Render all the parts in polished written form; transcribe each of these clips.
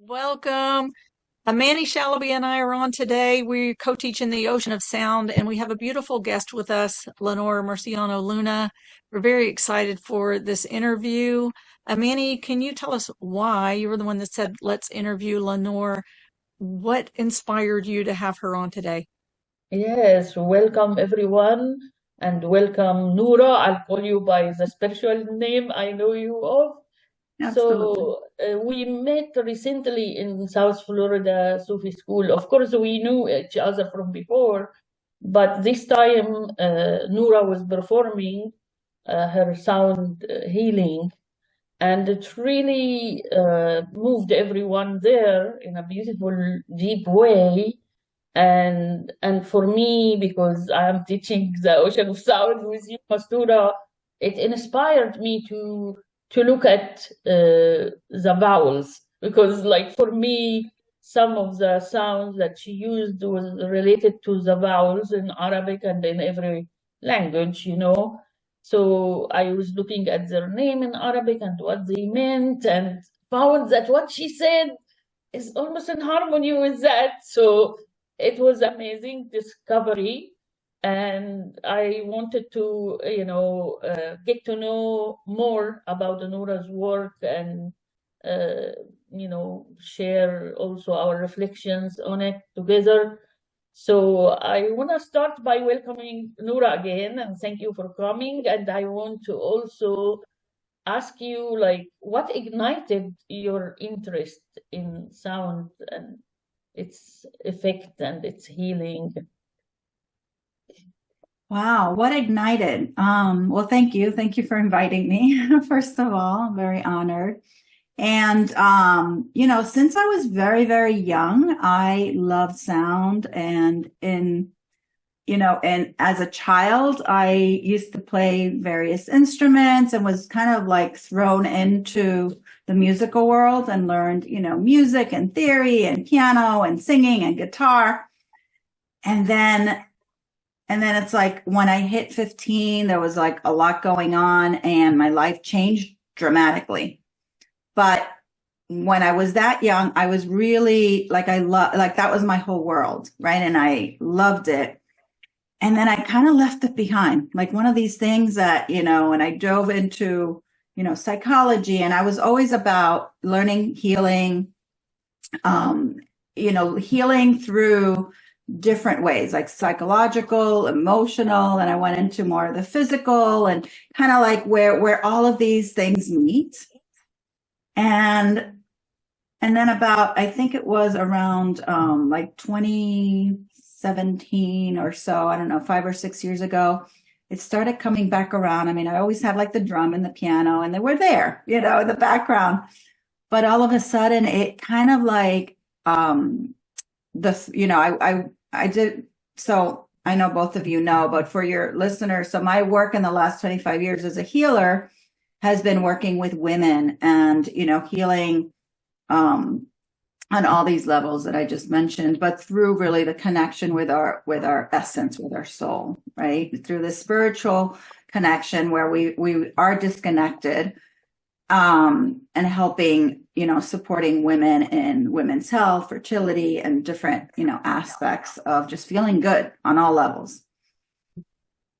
Welcome. Amany Shalaby and I are on today. We're co-teaching the Ocean of Sound, and we have a beautiful guest with us, Leonor Murciano Luna. We're very excited for this interview. Amany, can you tell us why you were the one that said, let's interview Leonor? What inspired you to have her on today? Yes, welcome everyone and welcome Noura. I'll call you by the spiritual name I know you of. Absolutely. We met recently in South Florida Sufi School. Of course, we knew each other from before, but this time Noura was performing her sound healing, and it really moved everyone there in a beautiful, deep way. And for me, because I am teaching the Ocean of Sound with you, Mastura, it inspired me to look at the vowels, because like for me, some of the sounds that she used was related to the vowels in Arabic and in every language. So I was looking at their name in Arabic and what they meant, and found that what she said is almost in harmony with that. So it was amazing discovery, and I wanted to, get to know more about Nora's work and, share also our reflections on it together. So I want to start by welcoming Nora again and thank you for coming. And I want to also ask you, like, what ignited your interest in sound and its effect and its healing? Wow, what ignited? Well, thank you. Thank you for inviting me. First of all, I'm very honored. And since I was very, very young, I loved sound. And as a child, I used to play various instruments and was kind of like thrown into the musical world and learned, music and theory and piano and singing and guitar. And then it's like when I hit 15, there was like a lot going on and my life changed dramatically. But when I was that young, I was really like, that was my whole world, right? And I loved it. And then I kind of left it behind, like one of these things that, and I dove into, psychology, and I was always about learning, healing, healing through different ways, like psychological, emotional, and I went into more of the physical and kind of like where all of these things meet. And then I think it was around like 2017 or so, I don't know, 5 or 6 years ago, it started coming back around. I mean, I always had like the drum and the piano and they were there, in the background. But all of a sudden it kind of like, I did, so I know both of you know, but for your listeners, so my work in the last 25 years as a healer has been working with women and, healing, on all these levels that I just mentioned, but through really the connection with our essence, with our soul, right? Through the spiritual connection where we are disconnected, and helping, supporting women in women's health, fertility, and different, aspects of just feeling good on all levels.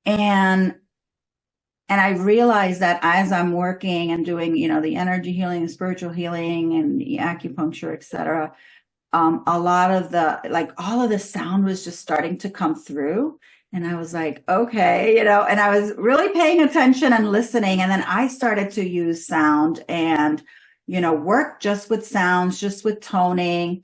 And I realized that as I'm working and doing, the energy healing, the spiritual healing, and the acupuncture, etc., a lot of all of the sound was just starting to come through. And I was like, okay, and I was really paying attention and listening. And then I started to use sound and, work just with sounds, just with toning.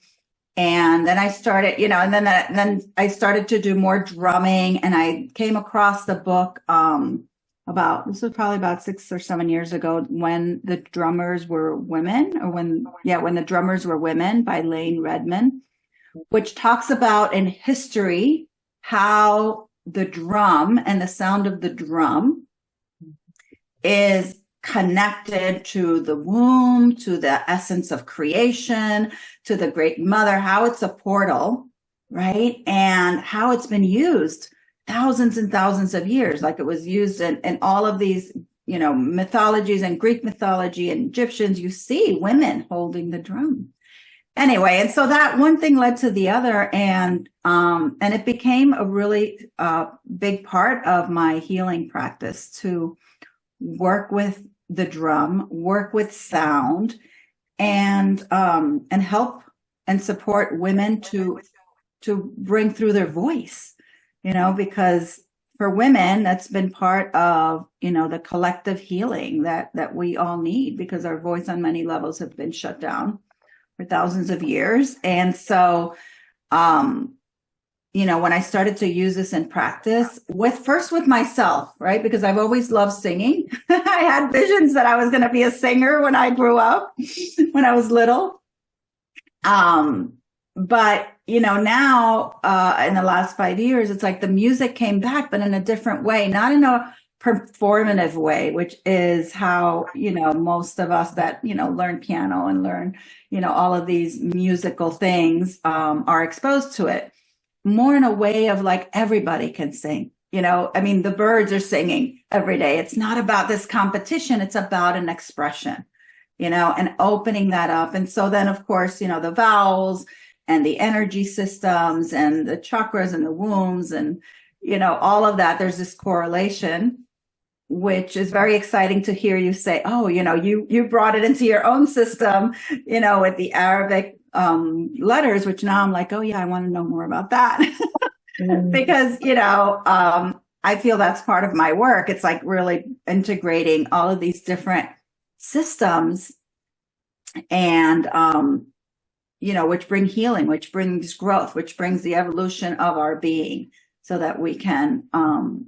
And then I started, and then I started to do more drumming. And I came across the book, this was probably about 6 or 7 years ago, When the Drummers Were Women, When the Drummers Were Women by Lane Redman, which talks about in history how the drum and the sound of the drum is connected to the womb, to the essence of creation, to the great mother, how it's a portal, right? And how it's been used thousands and thousands of years, like it was used in all of these, mythologies and Greek mythology and Egyptians, you see women holding the drum. anyway, and so that one thing led to the other, and it became a really big part of my healing practice to work with the drum, work with sound, and help and support women to bring through their voice, because for women, that's been part of, the collective healing that we all need, because our voice on many levels have been shut down for thousands of years. And so, when I started to use this in practice, first with myself, right? Because I've always loved singing. I had visions that I was going to be a singer when I grew up, when I was little. But, now, in the last 5 years, it's like the music came back, but in a different way, not in a performative way, which is how, most of us that, learn piano and learn, all of these musical things, are exposed to it. More in a way of like, everybody can sing, the birds are singing every day. It's not about this competition. It's about an expression, and opening that up. And so then, of course, the vowels and the energy systems and the chakras and the wombs and, all of that, there's this correlation, which is very exciting to hear you say, oh, you brought it into your own system, with the Arabic letters, which now I'm like, oh yeah, I want to know more about that. Because, I feel that's part of my work. It's like really integrating all of these different systems and, which bring healing, which brings growth, which brings the evolution of our being so that we can,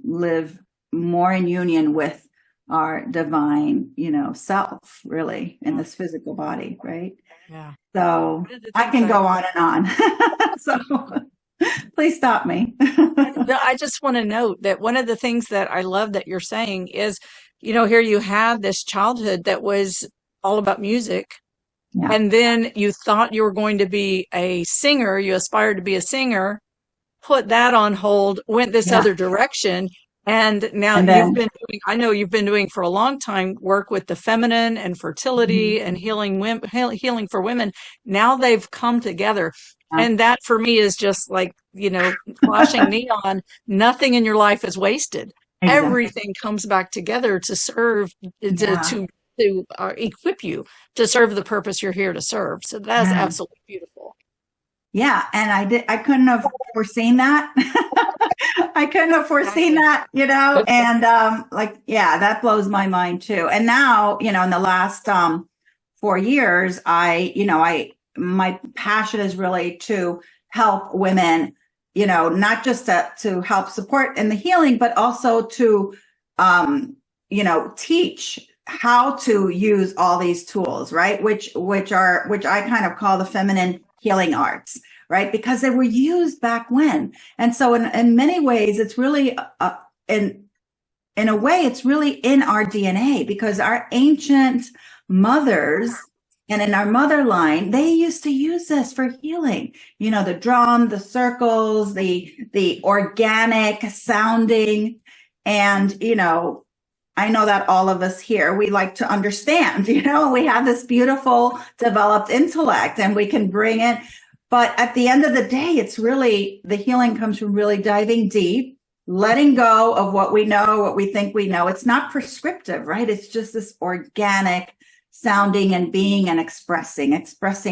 live more in union with our divine, self, really, in this physical body, right? Yeah. So I can go on and on. So please stop me. I just want to note that one of the things that I love that you're saying is, here you have this childhood that was all about music. Yeah. And then you thought you were going to be a singer. You aspired to be a singer, put that on hold, went this other direction. And now I know you've been doing for a long time work with the feminine and fertility and healing for women. Now they've come together. And that for me is just like, flashing neon. Nothing in your life is wasted. Exactly. Everything comes back together to serve, to equip you to serve the purpose you're here to serve. So that's absolutely beautiful. Yeah. And I couldn't have foreseen that. I couldn't have foreseen that, and, that blows my mind too. And now, in the last, 4 years, my passion is really to help women, not just to help support in the healing, but also to, teach how to use all these tools, right? Which I kind of call the feminine healing arts, right? Because they were used back when. And so in many ways, it's really, in a way, it's really in our DNA, because our ancient mothers and in our mother line, they used to use this for healing. The drum, the circles, the organic sounding. And, I know that all of us here, we like to understand, we have this beautiful developed intellect and we can bring it. But at the end of the day, it's really, the healing comes from really diving deep, letting go of what we know, what we think we know. It's not prescriptive, right? It's just this organic sounding and being and expressing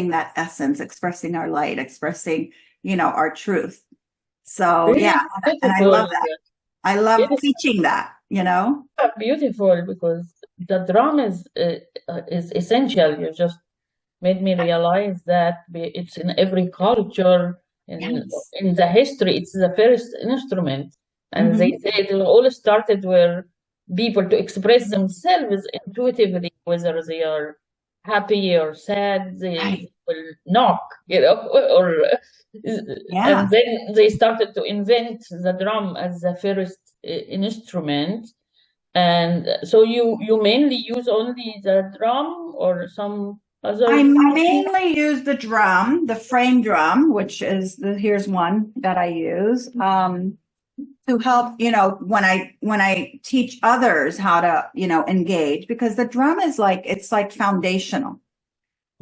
that essence, expressing our light, expressing, our truth. So really, yeah, and I love that. I love teaching that, Beautiful, because the drum is essential. You just made me realize that it's in every culture, in the history, it's the first instrument. And they say it all started where people to express themselves intuitively, whether they are happy or sad, they will knock, or and then they started to invent the drum as the first instrument. And so you mainly use only the drum or some other? I mainly use the drum, the frame drum, which is here's one that I use. To help, when I teach others how to, engage, because the drum is it's like foundational.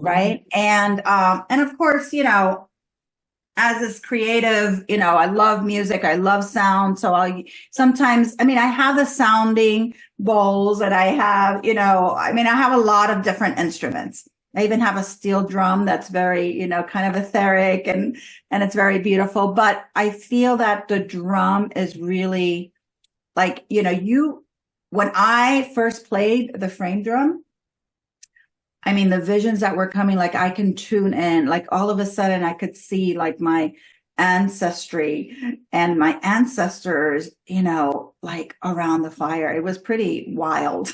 right? And of course, you know, as this creative, you know, I love music, I love sound. So I sometimes, I mean, I have the sounding bowls and I have, you know, I mean, I have a lot of different instruments. I even have a steel drum that's very, you know, kind of etheric and it's very beautiful. But I feel that the drum is really like, you know, when I first played the frame drum, I mean, the visions that were coming, like I can tune in, like all of a sudden I could see like my ancestry and my ancestors, you know, like around the fire. It was pretty wild,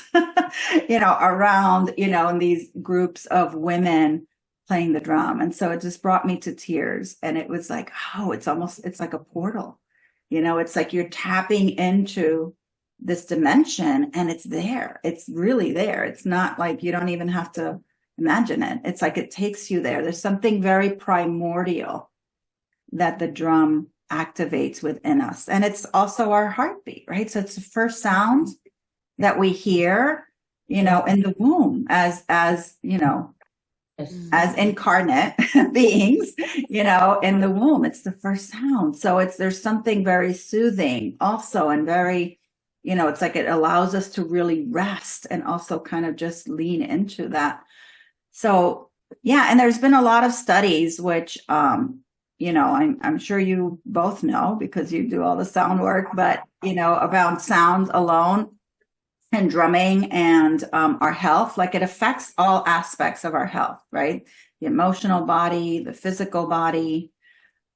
you know, around, you know, in these groups of women playing the drum. And so it just brought me to tears. And it was like, oh, it's like a portal, you know, it's like you're tapping into this dimension and it's there. It's really there. It's not like you don't even have to imagine it. It's like it takes you there. There's something very primordial that the drum activates within us. And it's also our heartbeat, right? So it's the first sound that we hear, you know, in the womb as, you know, as incarnate beings, you know, in the womb. It's the first sound. So there's something very soothing also and very, you know, it's like it allows us to really rest and also kind of just lean into that. So, yeah, and there's been a lot of studies, which, you know, I'm sure you both know because you do all the sound work, but, you know, about sound alone and drumming and our health, like it affects all aspects of our health, right? The emotional body, the physical body,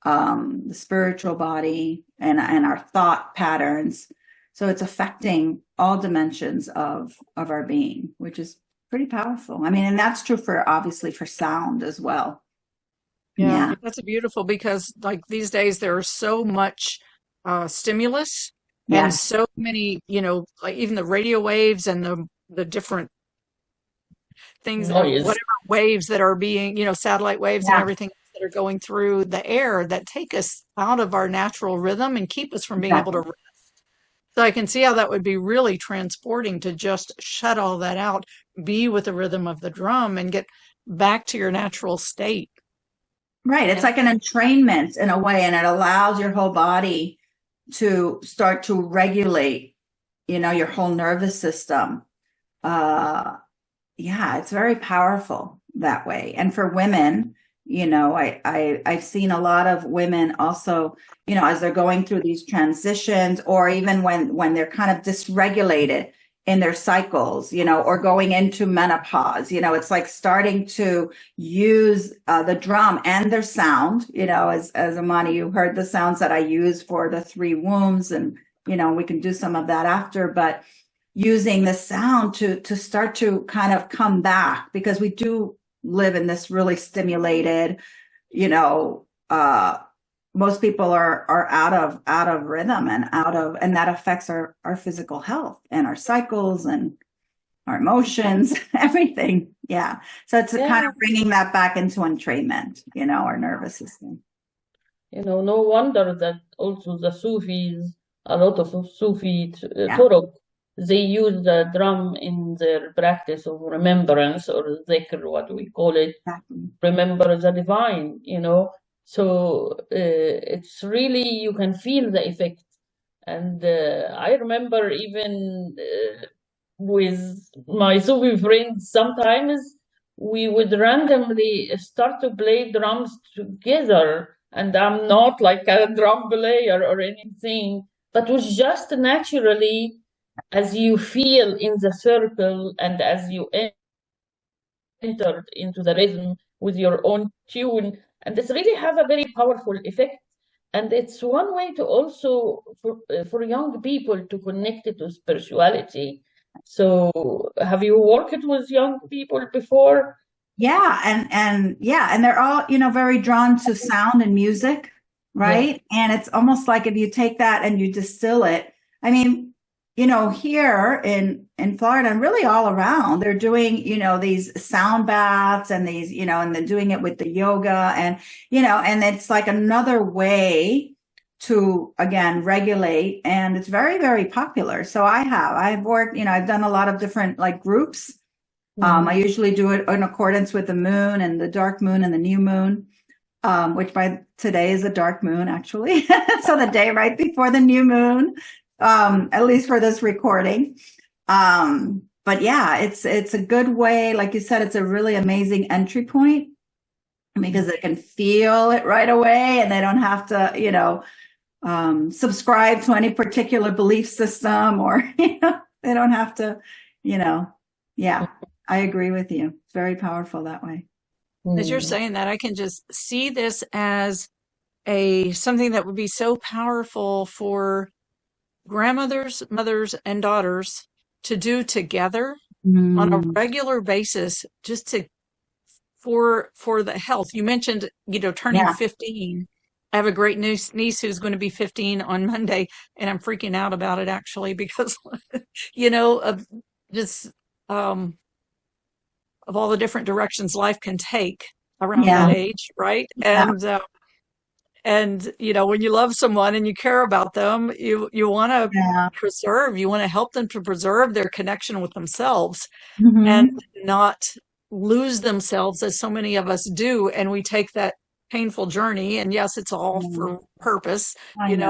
the spiritual body, and our thought patterns. So it's affecting all dimensions of our being, which is pretty powerful. I mean, and that's true obviously for sound as well. Yeah, that's beautiful because like these days there is so much stimulus and so many, you know, like even the radio waves and the different things, whatever waves that are being, you know, satellite waves and everything that are going through the air that take us out of our natural rhythm and keep us from being able to rest. So I can see how that would be really transporting to just shut all that out, be with the rhythm of the drum and get back to your natural state. Right. It's like an entrainment in a way, and it allows your whole body to start to regulate, you know, your whole nervous system. Yeah, it's very powerful that way. And for women, you know, I've seen a lot of women also, you know, as they're going through these transitions, or even when they're kind of dysregulated in their cycles, you know, or going into menopause, you know, it's like starting to use the drum and their sound, you know, as Amany, you heard the sounds that I use for the 3 wombs, and, you know, we can do some of that after, but using the sound to start to kind of come back, because we do live in this really stimulated, you know, most people are out of rhythm and that affects our physical health and our cycles and our emotions, everything. Yeah. So it's kind of bringing that back into entrainment, you know, our nervous system. You know, no wonder that also the Sufis, a lot of Sufi Turk, they use the drum in their practice of remembrance, or dhikr, what we call it, remember the divine, you know. So it's really, you can feel the effect. And I remember even with my Sufi friends, sometimes we would randomly start to play drums together. And I'm not like a drum player or anything, but it was just naturally, as you feel in the circle and as you entered into the rhythm with your own tune. And this really have a very powerful effect. And it's one way to also, for young people, to connect it to spirituality. So have you worked with young people before? Yeah. And they're all, you know, very drawn to sound and music, right? Yeah. And it's almost like if you take that and you distill it, I mean, you know, here in Florida and really all around, they're doing, you know, these sound baths and these, you know, and they're doing it with the yoga and, you know, and it's like another way to, again, regulate. And it's very, very popular. So I've worked, you know, I've done a lot of different like groups I usually do it in accordance with the moon and the dark moon and the new moon, which by today is a dark moon, actually. So the day right before the new moon, at least for this recording. But yeah, it's a good way. Like you said, it's a really amazing entry point because they can feel it right away and they don't have to, subscribe to any particular belief system or, they don't have to, yeah, I agree with you. It's very powerful that way. As you're saying that, I can just see this as something that would be so powerful for grandmothers, mothers, and daughters to do together on a regular basis, just for the health. You mentioned, turning 15. I have a great niece who's going to be 15 on Monday, and I'm freaking out about it actually because, of just of all the different directions life can take around that age, right? And when you love someone and you care about them, you want to preserve, you want to help them to preserve their connection with themselves and not lose themselves as so many of us do. And we take that painful journey, and yes, it's all for purpose, and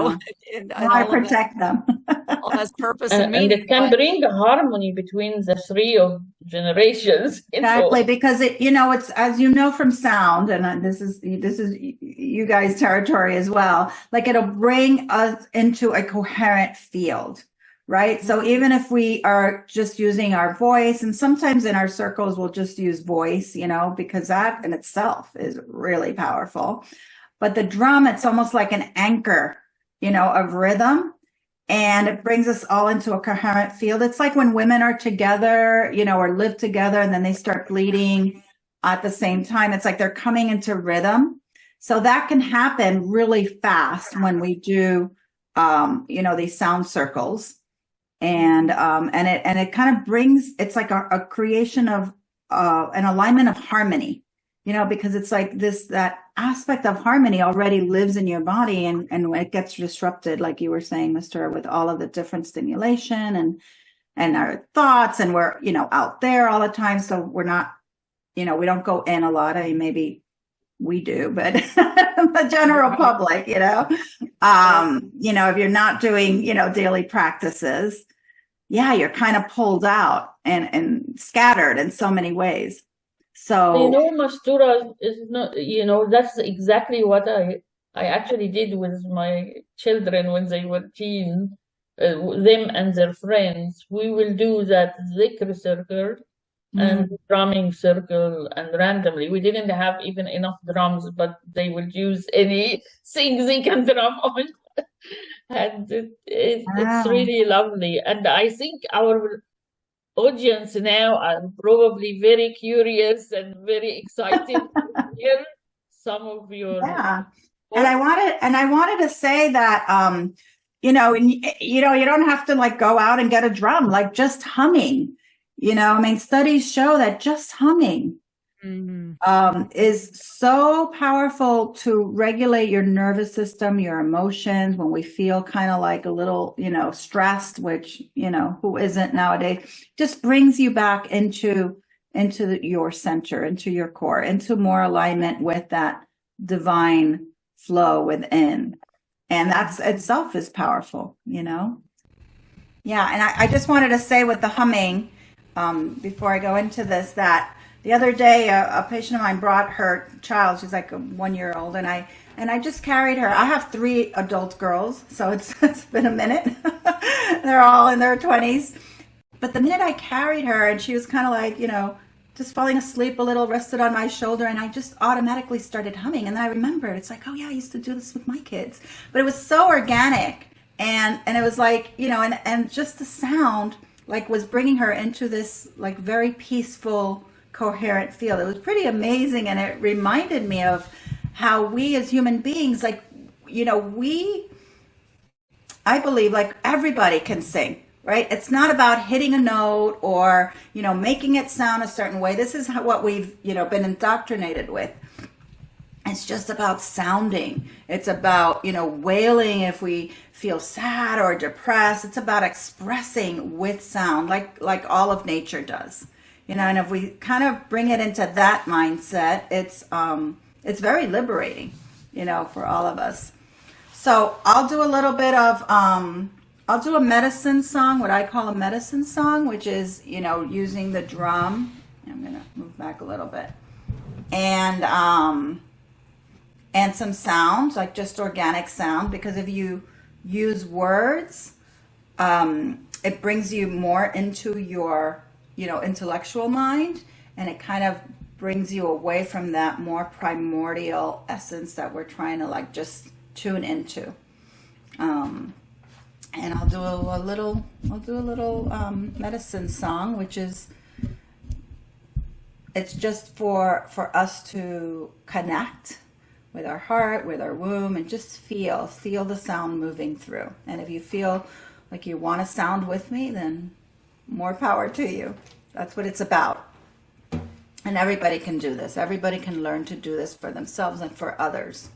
I protect them. All has purpose and meaning. And it can bring a harmony between the three of generations. Exactly, because it's, as you know from sound, and this is you guys' territory as well. Like it'll bring us into a coherent field, right? So even if we are just using our voice, and sometimes in our circles we'll just use voice, because that in itself is really powerful. But the drum, it's almost like an anchor, of rhythm. And it brings us all into a coherent field. It's like when women are together, or live together, and then they start bleeding at the same time. It's like they're coming into rhythm. So that can happen really fast when we do, these sound circles. And it kind of brings, it's like a creation of an alignment of harmony, because it's like that aspect of harmony already lives in your body, and it gets disrupted, like you were saying, Mr., with all of the different stimulation and our thoughts, and we're, out there all the time. So we're not, we don't go in a lot. I mean, maybe we do, but the general public, if you're not doing, daily practices, you're kind of pulled out and scattered in so many ways. So, Mastura is not, that's exactly what I actually did with my children when they were teen, them and their friends. We will do that zikr circle and drumming circle, and randomly. We didn't have even enough drums, but they would use anything they can drum on. And it's really lovely. And I think our audience now are probably very curious and very excited to hear some of your and I wanted to say that you don't have to like go out and get a drum, like just humming, studies show that just humming is so powerful to regulate your nervous system, your emotions. When we feel kind of like a little, stressed, which, who isn't nowadays, just brings you back into your center, into your core, into more alignment with that divine flow within. And that's itself is powerful, Yeah. And I just wanted to say with the humming, before I go into this, that the other day, a patient of mine brought her child. She's like 1 year old, and I just carried her. I have 3 adult girls, so it's been a minute. They're all in their 20s. But the minute I carried her, and she was kind of like, just falling asleep a little, rested on my shoulder, and I just automatically started humming. And then I remembered, it's like, oh yeah, I used to do this with my kids. But it was so organic, and it was like, and just the sound like was bringing her into this like very peaceful, coherent field. It was pretty amazing, and it reminded me of how we as human beings, like, I believe like everybody can sing, right? It's not about hitting a note or, making it sound a certain way. This is what we've, been indoctrinated with. It's just about sounding. It's about, wailing if we feel sad or depressed. It's about expressing with sound, like all of nature does. you know, and if we kind of bring it into that mindset, it's very liberating, you know, for all of us. So I'll do a little bit of, I'll do a medicine song, what I call a medicine song, which is, you know, using the drum. I'm going to move back a little bit. And some sounds, like just organic sound, because if you use words, it brings you more into your, you know, intellectual mind, and it kind of brings you away from that more primordial essence that we're trying to like just tune into. And I'll do a little medicine song, which is, it's just for us to connect with our heart, with our womb, and just feel the sound moving through. And if you feel like you want to sound with me, then more power to you. That's what it's about. And everybody can do this. Everybody can learn to do this for themselves and for others.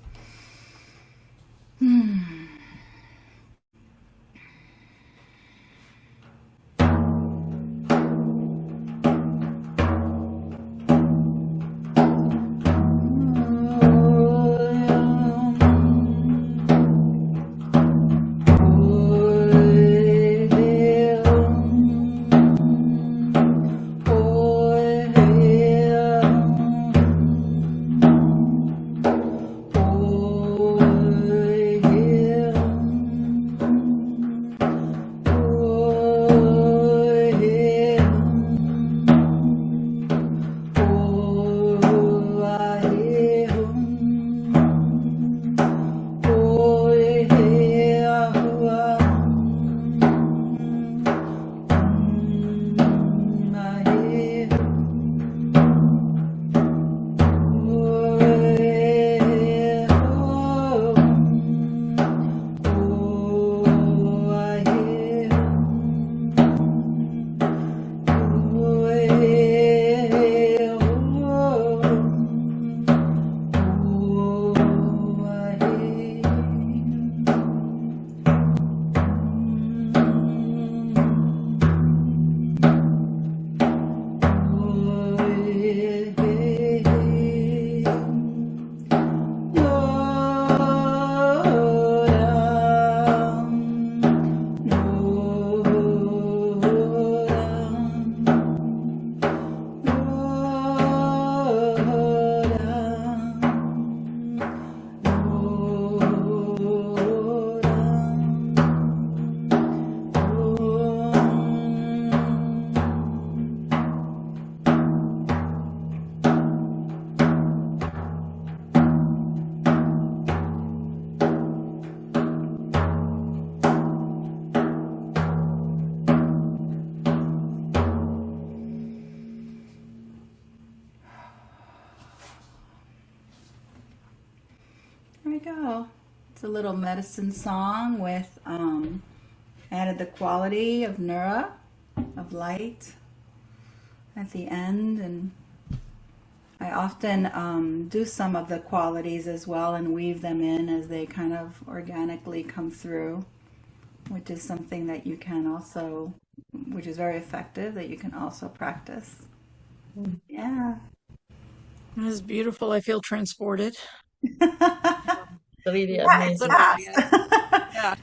There we go. It's a little medicine song with added the quality of Nura, of light at the end, and I often do some of the qualities as well and weave them in as they kind of organically come through, which is something that you can also, which is very effective, that you can also practice. Yeah. That is beautiful. I feel transported. Really Yeah, it's amazing. fast. Yeah.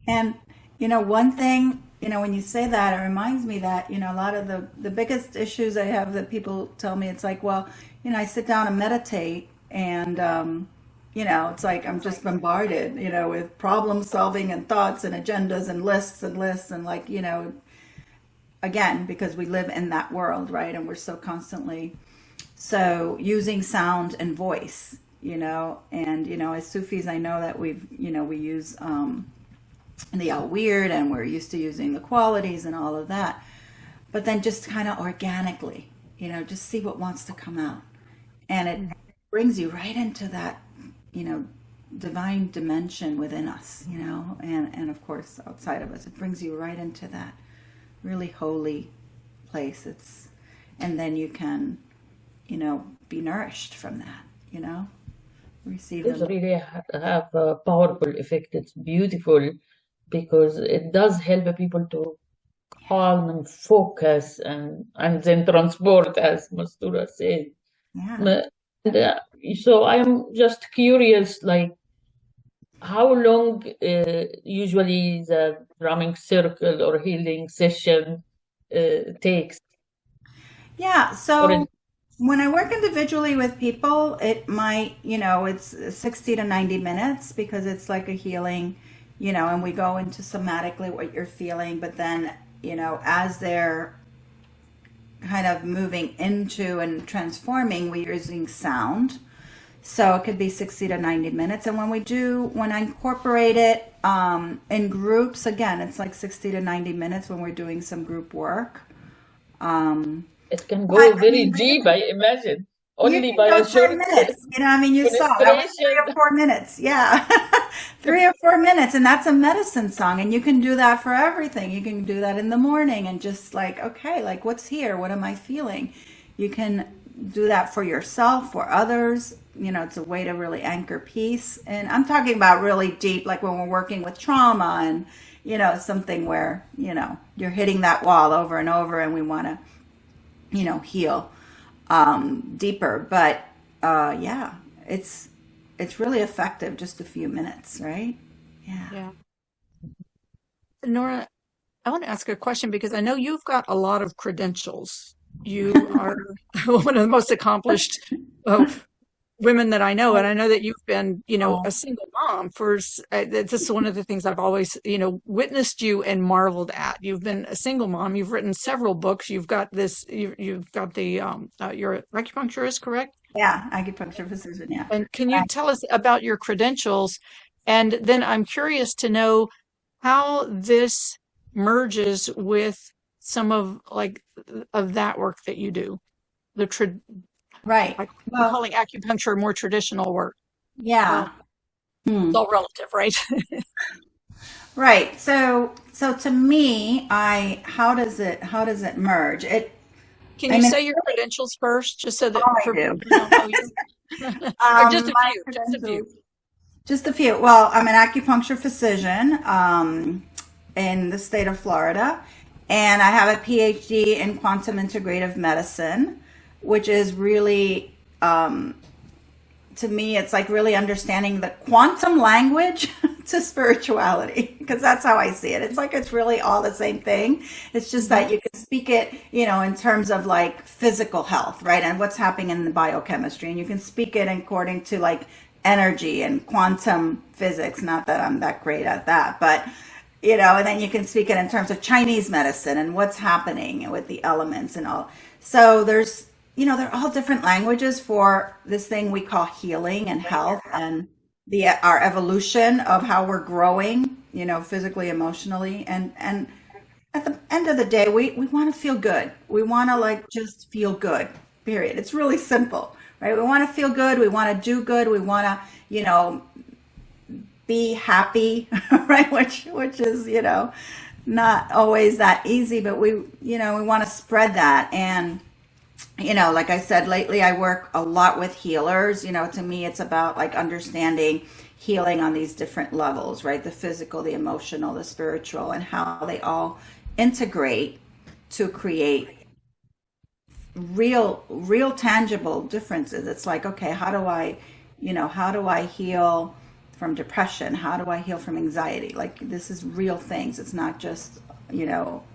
And, you know, one thing, you know, when you say that, it reminds me that, you know, a lot of the biggest issues I have that people tell me, it's like, well, you know, I sit down and meditate and, you know, it's like I'm just bombarded, you know, with problem solving and thoughts and agendas and lists and like, you know, again, because we live in that world, right? And we're so constantly, so using sound and voice, you know, and, you know, as Sufis, I know that we've, you know, we use the out weird and we're used to using the qualities and all of that. But then just kind of organically, you know, just see what wants to come out. And it brings you right into that, you know, divine dimension within us, you know, and of course outside of us. It brings you right into that really holy place. And then you can, you know, be nourished from that, you know, receive It them. really have a powerful effect. It's beautiful because it does help people to calm and focus and then transport, as Mastura said. Yeah. So I'm just curious, like, how long usually the drumming circle or healing session takes? Yeah. Or So when I work individually with people, it might, it's 60 to 90 minutes because it's like a healing, and we go into somatically what you're feeling. But then, as they're kind of moving into and transforming, we're using sound. So it could be 60 to 90 minutes. And when I incorporate it in groups, again, it's like 60 to 90 minutes when we're doing some group work. it can go very deep, I imagine. You Only can by go a short 10 minutes. You saw that was 3 penetration. or 4 minutes. Yeah. 3 or 4 minutes. And that's a medicine song. And you can do that for everything. You can do that in the morning and just like, okay, like what's here? What am I feeling? You can do that for yourself, for others. It's a way to really anchor peace. And I'm talking about really deep, like when we're working with trauma and, something where, you're hitting that wall over and over and we want to, heal deeper. But yeah, it's really effective, just a few minutes, right? Yeah. Nora, I want to ask a question because I know you've got a lot of credentials. You are one of the most accomplished women that I know, and I know that you've been, a single mom for. This is one of the things I've always, witnessed you and marveled at. You've been a single mom. You've written several books. You've got this. You've got the. You're an acupuncturist, correct? Yeah, acupuncture physician, yeah. And can you tell us about your credentials? And then I'm curious to know how this merges with some of that work that you do. Right. Like we're Well, calling acupuncture more traditional work. yeah. It's all relative, right? Right. So to me, how does it merge? Can I you mean, say your credentials first, just so that I for do. people who don't know you? Or just a My few, just a few. credentials. Just a few. Well, I'm an acupuncture physician in the state of Florida, and I have a PhD in quantum integrative medicine, which is really, to me, it's like really understanding the quantum language to spirituality, because that's how I see it. It's like it's really all the same thing. It's just that you can speak it, in terms of like physical health, right? And what's happening in the biochemistry. And you can speak it according to like energy and quantum physics. Not that I'm that great at that, but and then you can speak it in terms of Chinese medicine and what's happening with the elements and all. So there's, they're all different languages for this thing we call healing and health and our evolution of how we're growing, physically, emotionally. And at the end of the day, we want to feel good. We want to like just feel good, period. It's really simple, right? We want to feel good. We want to do good. We want to, be happy, right? Which is, not always that easy, but we want to spread that. And, like I said, lately I work a lot with healers. To me, it's about like understanding healing on these different levels, right? The physical, the emotional, the spiritual, and how they all integrate to create real tangible differences. It's like, okay, how do I heal from depression? How do I heal from anxiety? Like this is real things. It's not just,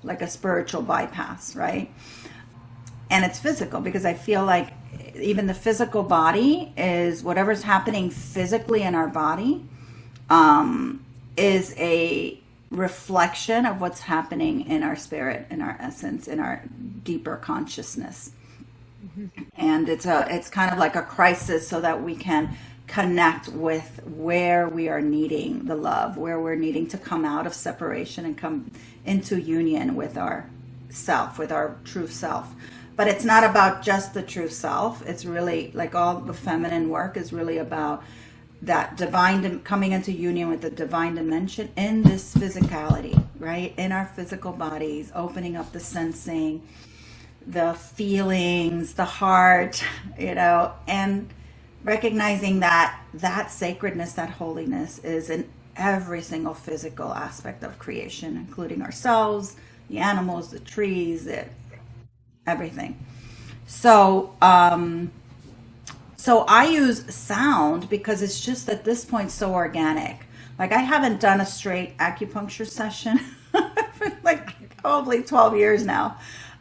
like a spiritual bypass, right? And it's physical, because I feel like even the physical body is whatever's happening physically in our body, is a reflection of what's happening in our spirit, in our essence, in our deeper consciousness. And it's kind of like a crisis so that we can connect with where we are needing the love, where we're needing to come out of separation and come into union with our self, with our true self. But it's not about just the true self. It's really like all the feminine work is really about that divine, coming into union with the divine dimension in this physicality, right? In our physical bodies, opening up the sensing, the feelings, the heart, and recognizing that sacredness, that holiness is in every single physical aspect of creation, including ourselves, the animals, the trees, everything. So, so I use sound because it's just at this point so organic. Like I haven't done a straight acupuncture session for like probably 12 years now.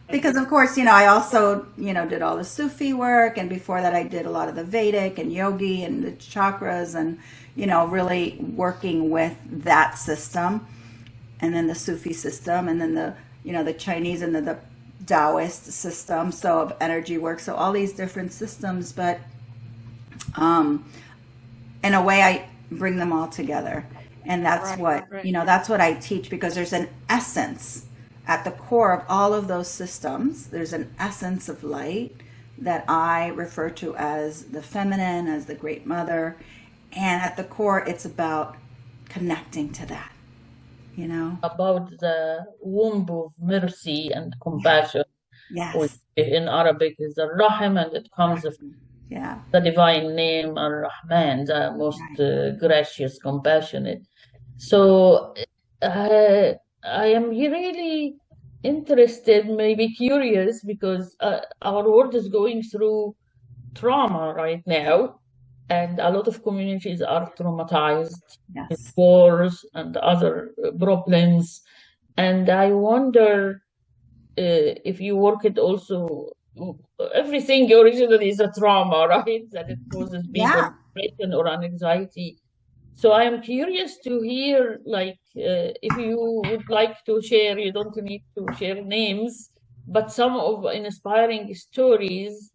Because of course, I also, did all the Sufi work, and before that I did a lot of the Vedic and yogi and the chakras and, really working with that system, and then the Sufi system, and then the Chinese and the Taoist system, so of energy work, so all these different systems, but in a way I bring them all together. And that's what, that's what I teach, because there's an essence at the core of all of those systems. There's an essence of light that I refer to as the feminine, as the great mother. And at the core, it's about connecting to that, About the womb of mercy and compassion, which Yes. in Arabic is Ar-Rahim, and it comes from Yeah. the divine name Ar-Rahman, the most gracious, compassionate. So I am really interested, maybe curious, because our world is going through trauma right now, and a lot of communities are traumatized with Yes. wars and other problems. And I wonder if you work it also, everything originally is a trauma, right? That it causes people depression or anxiety. So I am curious to hear, like, if you would like to share, you don't need to share names, but some of inspiring stories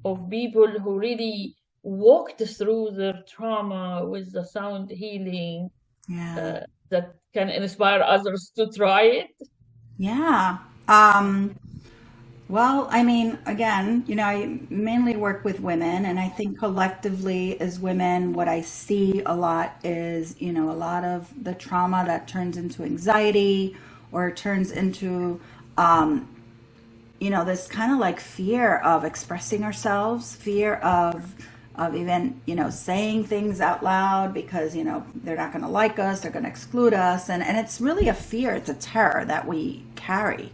of people who really walked through their trauma with the sound healing that can inspire others to try it. Yeah. Well, I mean, again, I mainly work with women, and I think collectively as women, what I see a lot is, a lot of the trauma that turns into anxiety or turns into, this kind of like fear of expressing ourselves, fear of even, saying things out loud because, they're not going to like us, they're going to exclude us. And it's really a fear, it's a terror that we carry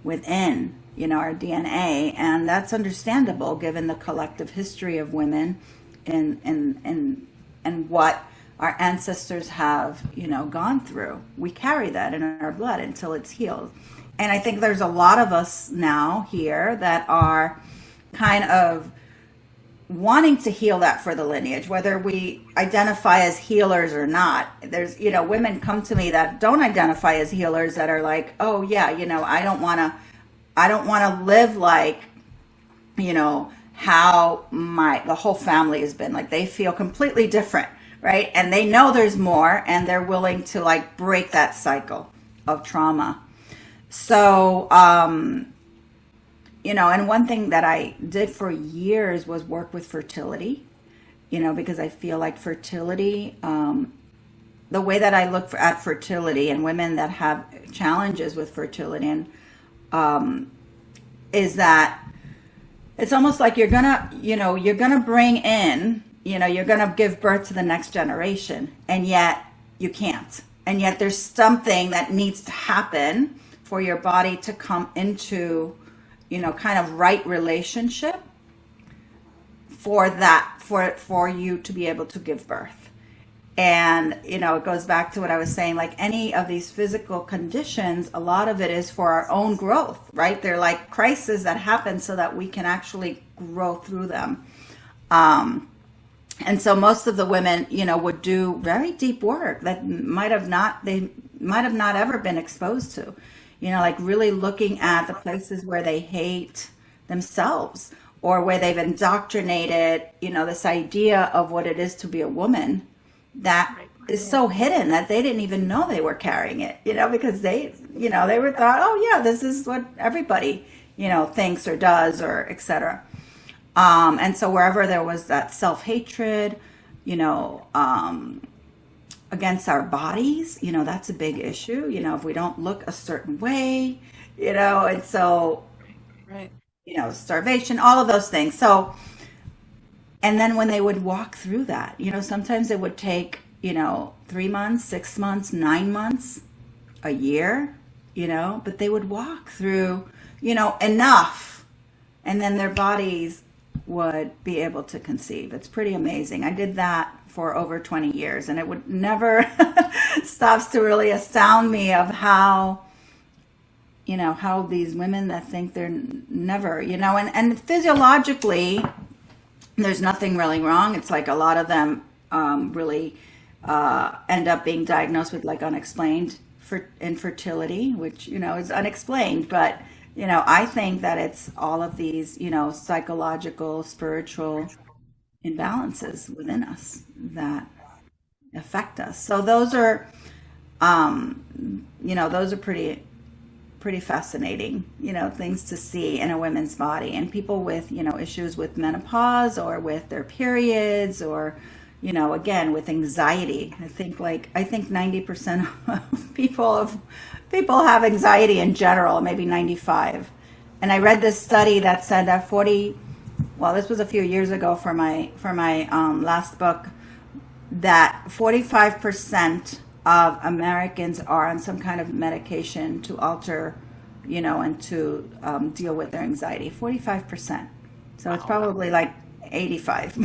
within, our DNA. And that's understandable given the collective history of women and what our ancestors have, gone through. We carry that in our blood until it's healed. And I think there's a lot of us now here that are kind of wanting to heal that for the lineage, whether we identify as healers or not. There's, women come to me that don't identify as healers that are like, oh yeah, I don't want to live like, how the whole family has been. Like they feel completely different, right? And they know there's more, and they're willing to like break that cycle of trauma. So, and one thing that I did for years was work with fertility, because I feel like fertility, the way that I look at fertility and women that have challenges with fertility, and is that it's almost like you're gonna bring in, you're gonna give birth to the next generation, and yet you can't. And yet there's something that needs to happen for your body to come into, kind of right relationship for you to be able to give birth. And, it goes back to what I was saying, like any of these physical conditions, a lot of it is for our own growth, right? They're like crises that happen so that we can actually grow through them. And so most of the women, would do very deep work that they might have not ever been exposed to, like really looking at the places where they hate themselves or where they've indoctrinated, this idea of what it is to be a woman that is so hidden that they didn't even know they were carrying it, because they were thought, oh yeah, this is what everybody, thinks or does or etc. And so wherever there was that self-hatred, against our bodies, that's a big issue, if we don't look a certain way, and so, starvation, all of those things. So, and then when they would walk through that, sometimes it would take, 3 months, 6 months, 9 months, a year, but they would walk through, enough, and then their bodies would be able to conceive. It's pretty amazing. I did that for over 20 years, and it would never stops to really astound me of how these women that think they're never, and physiologically, there's nothing really wrong. It's like a lot of them really end up being diagnosed with like unexplained infertility, which, is unexplained. But, I think that it's all of these, psychological, spiritual imbalances within us that affect us. So those are, those are pretty fascinating, things to see in a woman's body. And people with, issues with menopause or with their periods or, again, with anxiety. I think 90% of people have anxiety in general, maybe 95. And I read this study that said that this was a few years ago for my last book, that 45% of Americans are on some kind of medication to alter, and to deal with their anxiety. 45%. So it's probably like 85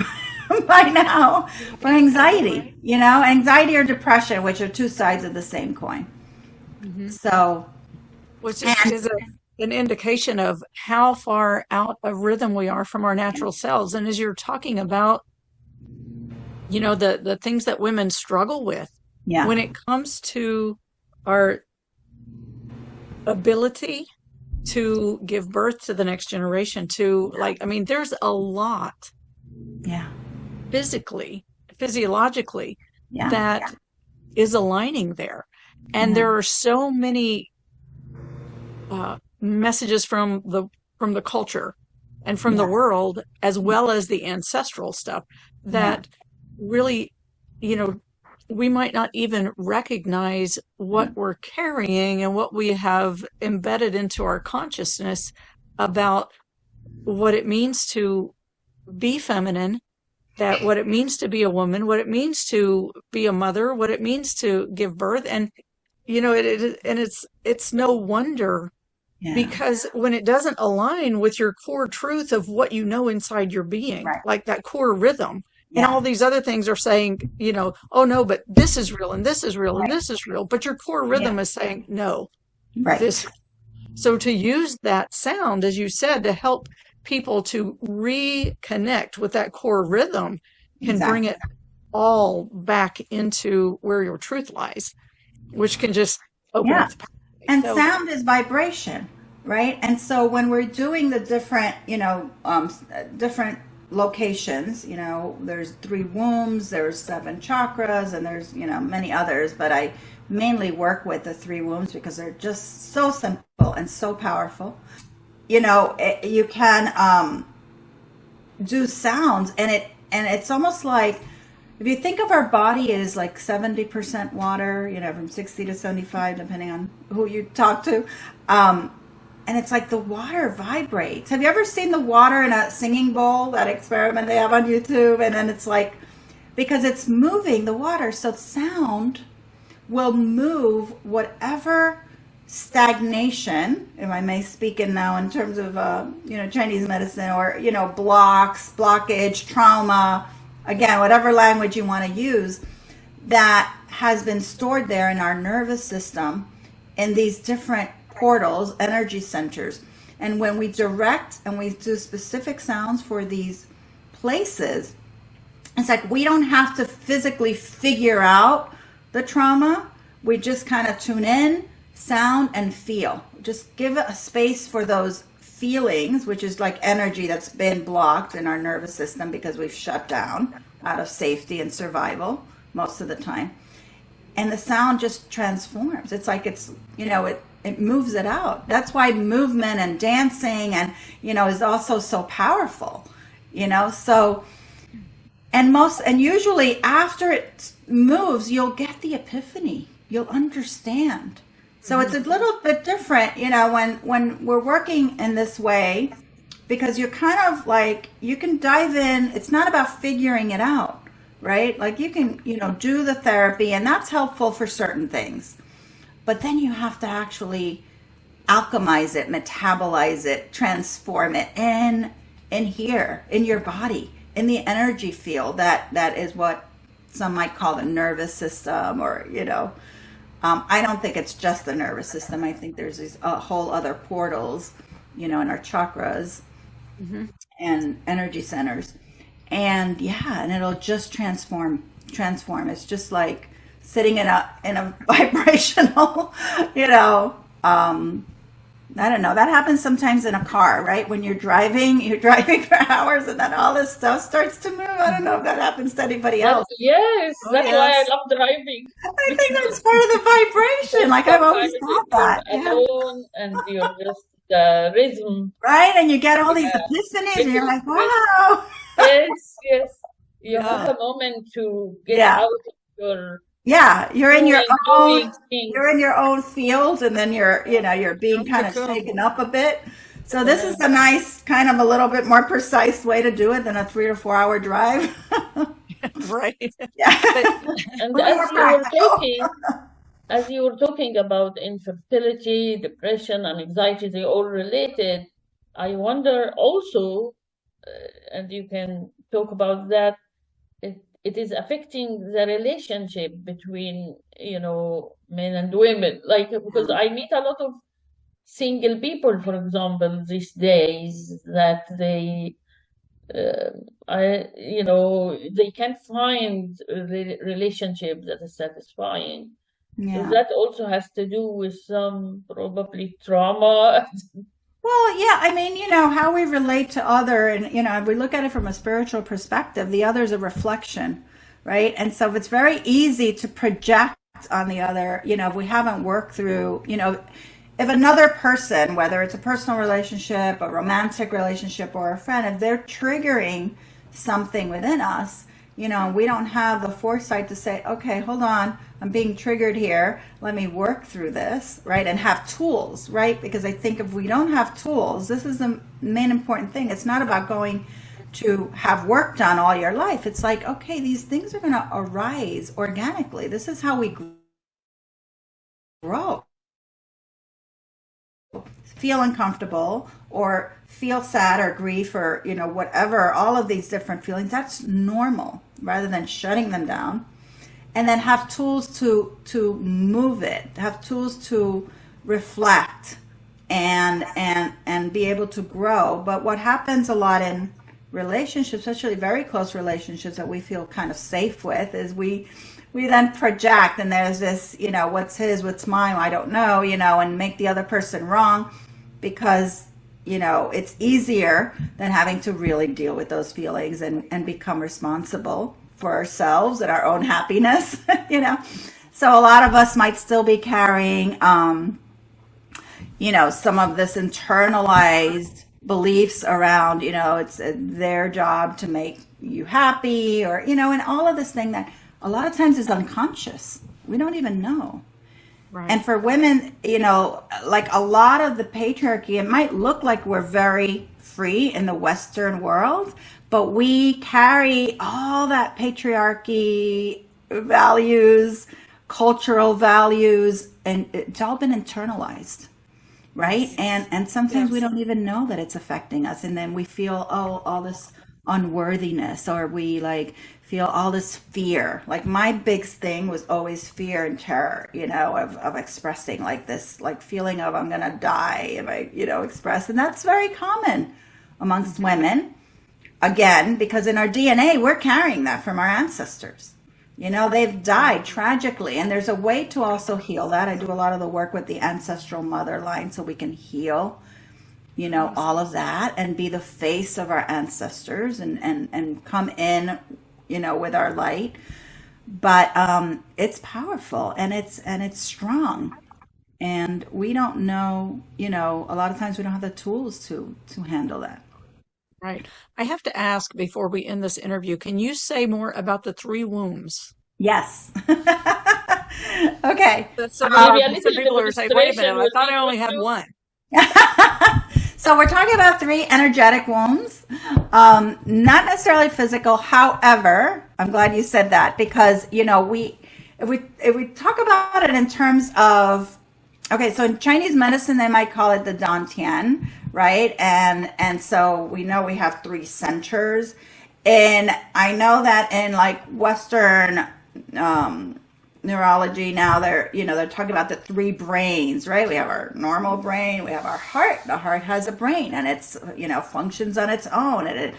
by now for anxiety, anxiety or depression, which are two sides of the same coin. Mm-hmm. So, which is an indication of how far out of rhythm we are from our natural selves. And as you're talking about, the things that women struggle with, when it comes to our ability to give birth to the next generation, there's a lot physiologically that is aligning there. And there are so many messages from the culture and from the world, as well as the ancestral stuff, that really, we might not even recognize what we're carrying and what we have embedded into our consciousness about what it means to be feminine, that what it means to be a woman, what it means to be a mother, what it means to give birth. And, it's no wonder, because when it doesn't align with your core truth of what you know inside your being, like that core rhythm, and all these other things are saying, oh no, but this is real and this is real and this is real. But your core rhythm is saying, no, this. So to use that sound, as you said, to help people to reconnect with that core rhythm can bring it all back into where your truth lies, which can just open up the pathway. And sound is vibration, right? And so when we're doing the different, different locations, there's 3 wombs, there's 7 chakras, and there's, many others, but I mainly work with the 3 wombs because they're just so simple and so powerful. You can do sounds, and it's almost like, if you think of our body as like 70% water, from 60 to 75, depending on who you talk to, and it's like the water vibrates. Have you ever seen the water in a singing bowl, that experiment they have on YouTube? And then it's like, because it's moving the water, so sound will move whatever stagnation, if I may speak in now in terms of, Chinese medicine, or, blockage, trauma, again, whatever language you want to use, that has been stored there in our nervous system in these different portals, energy centers. And when we direct and we do specific sounds for these places, it's like we don't have to physically figure out the trauma. We just kind of tune in, sound, and feel. Just give it a space for those feelings, which is like energy that's been blocked in our nervous system because we've shut down out of safety and survival most of the time. And the sound just transforms. It's like it moves it out. That's why movement and dancing and, is also so powerful, so, and usually after it moves, you'll get the epiphany. You'll understand. So it's a little bit different, when we're working in this way, because you're kind of like, you can dive in. It's not about figuring it out, right? Like you can, do the therapy, and that's helpful for certain things. but then you have to actually alchemize it, metabolize it, transform it in here, in your body, in the energy field. That is what some might call the nervous system, or I don't think it's just the nervous system. I think there's these whole other portals, in our chakras and energy centers. And and it'll just transform. It's just like sitting in a vibrational, I don't know. That happens sometimes in a car, right? When you're driving for hours, and then all this stuff starts to move. I don't know if that happens to anybody else. Yes, that's why I love driving. I think that's part of the vibration. Like, I've always thought that. Alone, and you're just the rhythm. Right, and you get all these epiphanies, and you're like, wow. Yes. You have a moment to get out of your you're in your own field, and then you're being kind of shaken up a bit. So this is a nice, kind of a little bit more precise way to do it than a 3 to 4 hour drive. Right. Yeah. And as you were talking about infertility, depression, and anxiety, they all related. I wonder also, and you can talk about that, it is affecting the relationship between, men and women. Like, because I meet a lot of single people, for example, these days, that they can't find a relationship that is satisfying. So that also has to do with some probably trauma. Well, yeah, I mean, how we relate to other, and, if we look at it from a spiritual perspective, the other is a reflection, right? And so it's very easy to project on the other, if we haven't worked through, if another person, whether it's a personal relationship, a romantic relationship, or a friend, if they're triggering something within us, we don't have the foresight to say, okay, hold on, I'm being triggered here. Let me work through this, right? And have tools, right? Because I think if we don't have tools, this is the main important thing. It's not about going to have work done all your life. It's like, okay, these things are going to arise organically. This is how we grow. Feel uncomfortable, or feel sad or grief, or whatever, all of these different feelings, that's normal, rather than shutting them down. And then have tools to move it, have tools to reflect and be able to grow. But what happens a lot in relationships, especially very close relationships that we feel kind of safe with, is we then project, and there's this, what's his, what's mine, I don't know, and make the other person wrong, because, it's easier than having to really deal with those feelings and become responsible for ourselves and our own happiness, So a lot of us might still be carrying, some of this internalized beliefs around, it's their job to make you happy, or, and all of this thing that a lot of times is unconscious. We don't even know. Right. And for women, like a lot of the patriarchy, it might look like we're very free in the Western world, but we carry all that patriarchy values, cultural values, and it's all been internalized, right? And sometimes we don't even know that it's affecting us, and then we feel all this unworthiness, or we feel all this fear. Like, my big thing was always fear and terror, of expressing this feeling of I'm gonna die if I express, and that's very common amongst women. Again, because in our DNA, we're carrying that from our ancestors. They've died tragically, and there's a way to also heal that. I do a lot of the work with the ancestral mother line, so we can heal, all of that, and be the face of our ancestors, and come in, with our light. But it's powerful, and it's strong, and we don't know, a lot of times we don't have the tools to handle that. Right. I have to ask before we end this interview, can you say more about the 3 wombs? Yes. Okay. Some people are saying, wait a minute, I thought I only had 1. So we're talking about 3 energetic wombs, not necessarily physical. However, I'm glad you said that, because, if if we talk about it in terms of, okay, so in Chinese medicine they might call it the dantian, right? And so we know we have three centers, and I know that in like Western neurology now they're talking about the three brains, right? We have our normal brain, we have our heart. The heart has a brain, and it's functions on its own, and it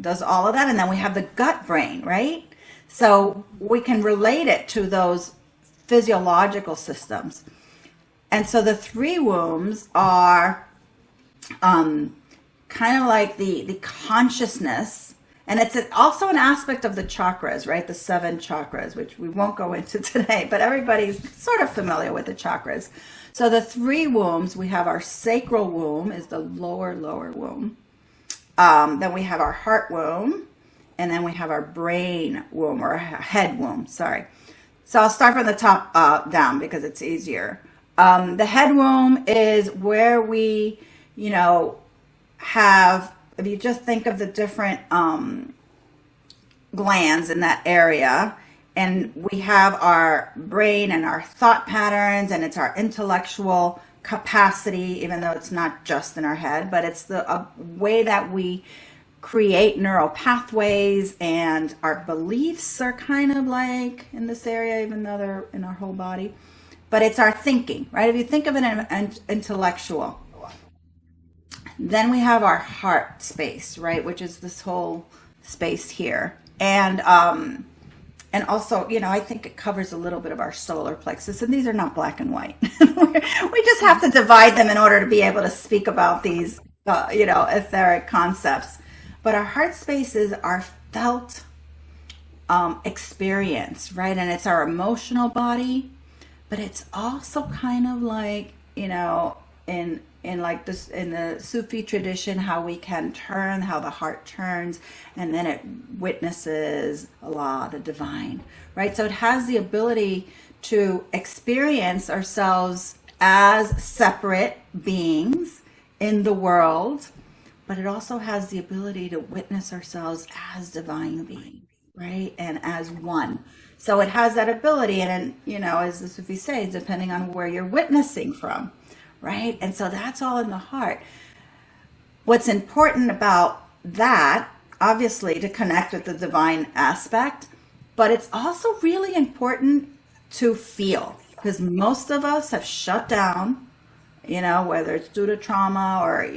does all of that, and then we have the gut brain, right? So we can relate it to those physiological systems. And so the three wombs are kind of like the consciousness, and it's also an aspect of the chakras, right? The 7 chakras, which we won't go into today, but everybody's sort of familiar with the chakras. So the three wombs, we have our sacral womb is the lower womb. Then we have our heart womb, and then we have our brain womb, or head womb, sorry. So I'll start from the top down because it's easier. The head womb is where we, have, if you just think of the different glands in that area, and we have our brain and our thought patterns, and it's our intellectual capacity, even though it's not just in our head, but it's the way that we create neural pathways, and our beliefs are kind of like in this area, even though they're in our whole body. But it's our thinking, right? If you think of it in intellectual. Then we have our heart space, right? Which is this whole space here. And also, I think it covers a little bit of our solar plexus. And these are not black and white. We just have to divide them in order to be able to speak about these, etheric concepts. But our heart space is our felt experience, right? And it's our emotional body. But it's also kind of like, in like this, in the Sufi tradition, how we can turn, how the heart turns, and then it witnesses Allah, the divine, right? So it has the ability to experience ourselves as separate beings in the world, but it also has the ability to witness ourselves as divine beings, right? And as one. So it has that ability, and as the Sufis say, depending on where you're witnessing from, right? And so that's all in the heart. What's important about that, obviously, to connect with the divine aspect, but it's also really important to feel, because most of us have shut down, whether it's due to trauma or,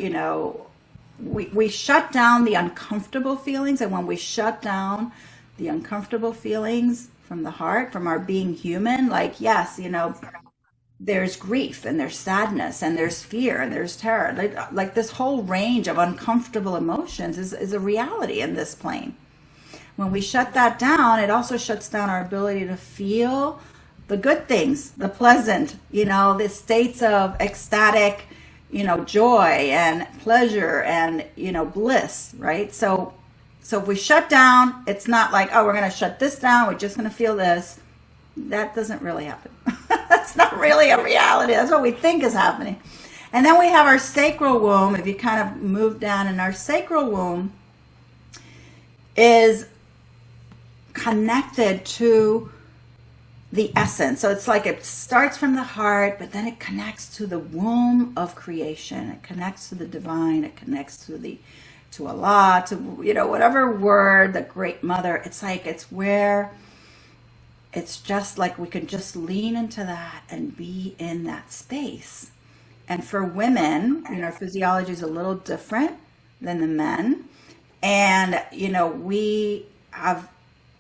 we shut down the uncomfortable feelings. And when we shut down the uncomfortable feelings from the heart, from our being human, like, yes, there's grief, and there's sadness, and there's fear, and there's terror. Like this whole range of uncomfortable emotions is a reality in this plane. When we shut that down, it also shuts down our ability to feel the good things, the pleasant, the states of ecstatic, joy and pleasure and, bliss, right? So if we shut down, it's not like, oh, we're going to shut this down, we're just going to feel this. That doesn't really happen. That's not really a reality. That's what we think is happening. And then we have our sacral womb. If you kind of move down, and our sacral womb is connected to the essence. So it's like it starts from the heart, but then it connects to the womb of creation. It connects to the divine. It connects to Allah, to whatever word, the Great Mother. It's like it's where. It's just like we can just lean into that and be in that space. And for women, physiology is a little different than the men. And, we have,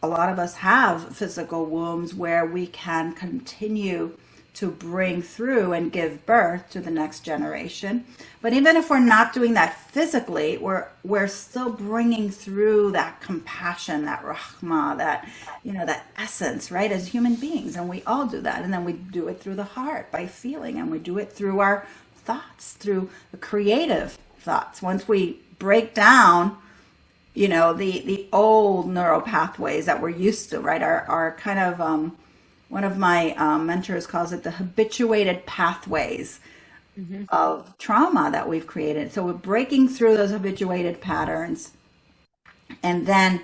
a lot of us have physical wombs where we can continue to bring through and give birth to the next generation. But even if we're not doing that physically, we're still bringing through that compassion, that rahmah, that that essence, right, as human beings. And we all do that. And then we do it through the heart by feeling, and we do it through our thoughts, through the creative thoughts. Once we break down the old neural pathways that we're used to, right, our kind of one of my mentors calls it the habituated pathways of trauma that we've created. So we're breaking through those habituated patterns, and then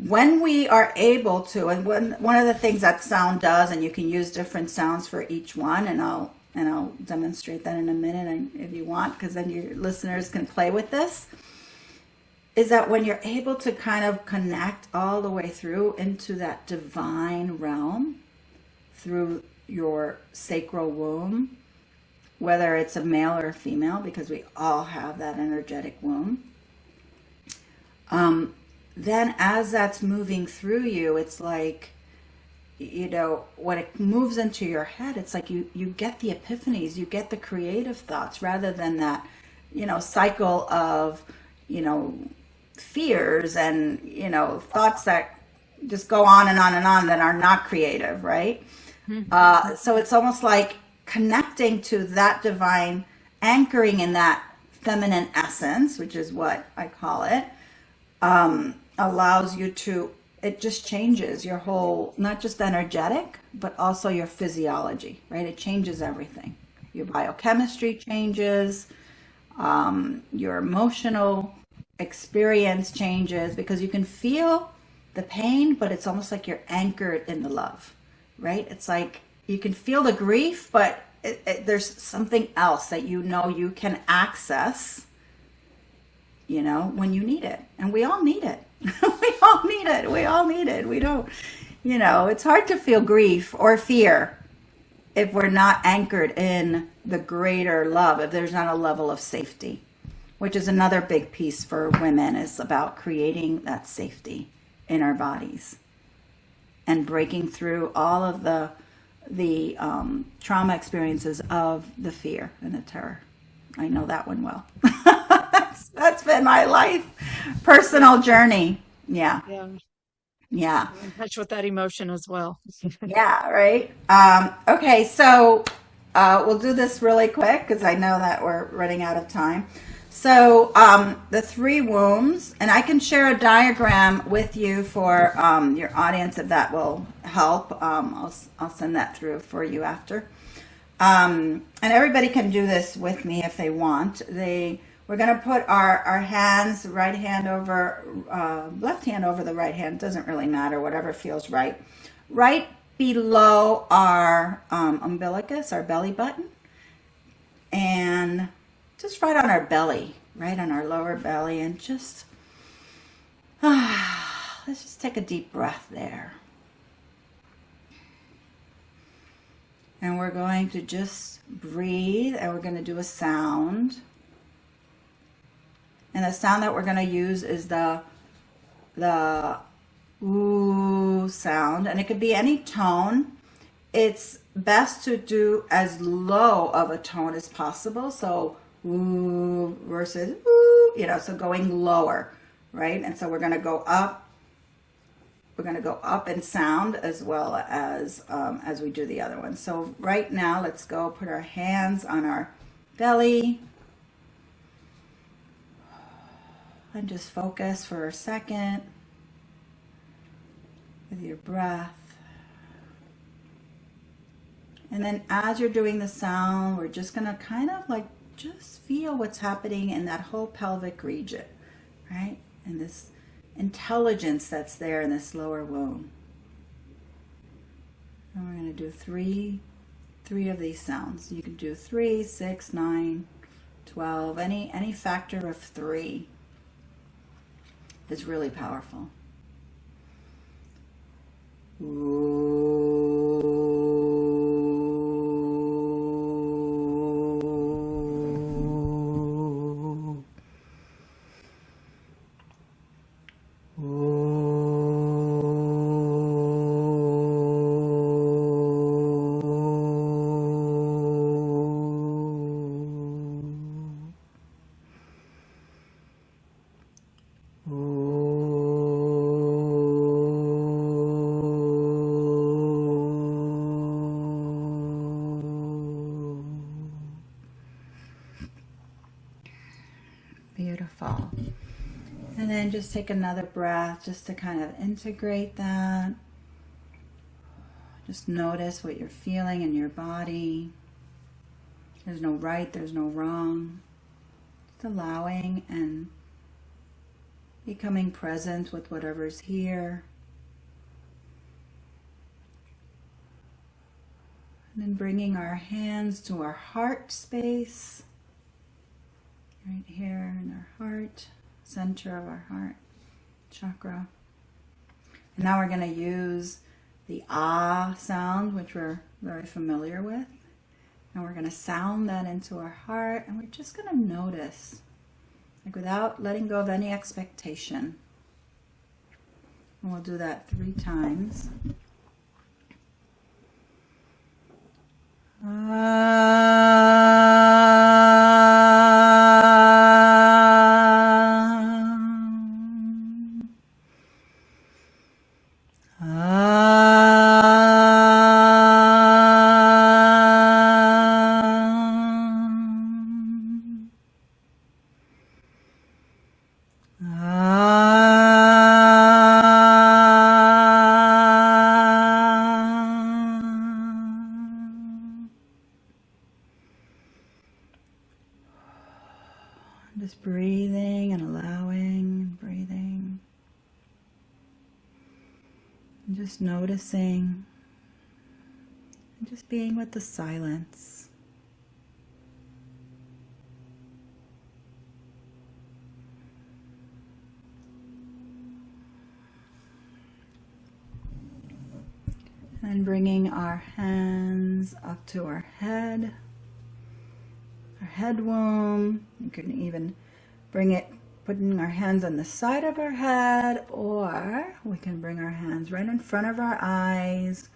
when we are able to, and one of the things that sound does, and you can use different sounds for each one, and I'll demonstrate that in a minute if you want, because then your listeners can play with this, is that when you're able to kind of connect all the way through into that divine realm through your sacral womb, whether it's a male or a female, because we all have that energetic womb, then as that's moving through you, it's like, when it moves into your head, it's like you get the epiphanies, you get the creative thoughts, rather than that, cycle of, fears and, thoughts that just go on and on and on that are not creative, right? Mm-hmm. So it's almost like connecting to that divine, anchoring in that feminine essence, which is what I call it, allows you to, it just changes your whole, not just energetic, but also your physiology, right? It changes everything. Your biochemistry changes, your emotional experience changes, because you can feel the pain, but it's almost like you're anchored in the love, right? It's like you can feel the grief, but there's something else that you can access, when you need it. And we all need it. We all need it. We all need it. We don't, it's hard to feel grief or fear if we're not anchored in the greater love, if there's not a level of safety, which is another big piece for women, is about creating that safety in our bodies and breaking through all of the trauma experiences of the fear and the terror. I know that one well. That's been my life, personal journey. Yeah. I'm in touch with that emotion as well. Yeah, right. Okay, so we'll do this really quick because I know that we're running out of time. So the 3 wombs, and I can share a diagram with you for your audience if that will help. I'll send that through for you after. And everybody can do this with me if they want. We're going to put our hands, right hand over, left hand over the right hand. Doesn't really matter, whatever feels right. Right below our umbilicus, our belly button. And just right on our belly, right on our lower belly. And just, let's just take a deep breath there. And we're going to just breathe, and we're going to do a sound. And the sound that we're going to use is the ooh sound. And it could be any tone. It's best to do as low of a tone as possible. So ooh versus ooh, so going lower, right? And so we're going to go up. We're going to go up in sound as well as we do the other one. So right now, let's go put our hands on our belly. And just focus for a second with your breath. And then as you're doing the sound, we're just going to kind of like just feel what's happening in that whole pelvic region, right? And this intelligence that's there in this lower womb. And we're going to do three of these sounds. You can do 3, 6, 9, 12, any factor of 3. Is really powerful. Beautiful. And then just take another breath just to kind of integrate that. Just notice what you're feeling in your body. There's no right, there's no wrong. Just allowing and becoming present with whatever's here. And then bringing our hands to our heart space, right here in our heart, center of our heart chakra. And now we're going to use the ah sound, which we're very familiar with. And we're going to sound that into our heart, and we're just going to notice, like without letting go of any expectation. And we'll do that 3 times. Just breathing and allowing and breathing. And just noticing. And just being with the silence. And bringing our hands up to our head. Our head womb. You can even bring it, putting our hands on the side of our head, or we can bring our hands right in front of our eyes,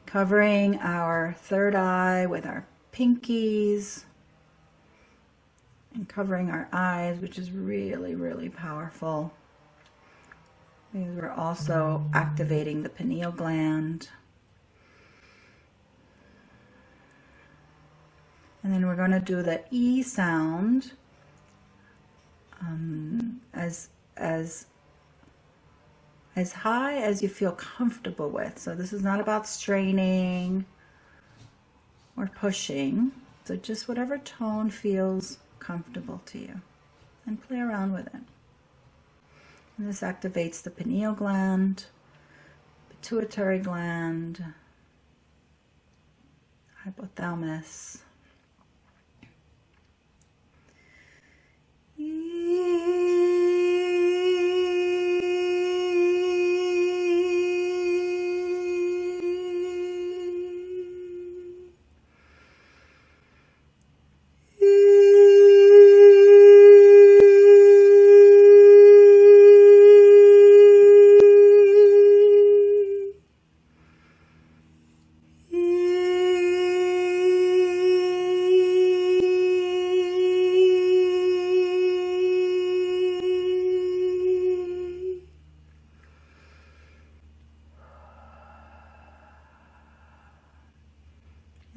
covering our third eye with our pinkies, and covering our eyes, which is really, really powerful, because we're also activating the pineal gland. And then we're going to do the E sound as high as you feel comfortable with. So this is not about straining or pushing. So just whatever tone feels comfortable to you, and play around with it. And this activates the pineal gland, pituitary gland, hypothalamus.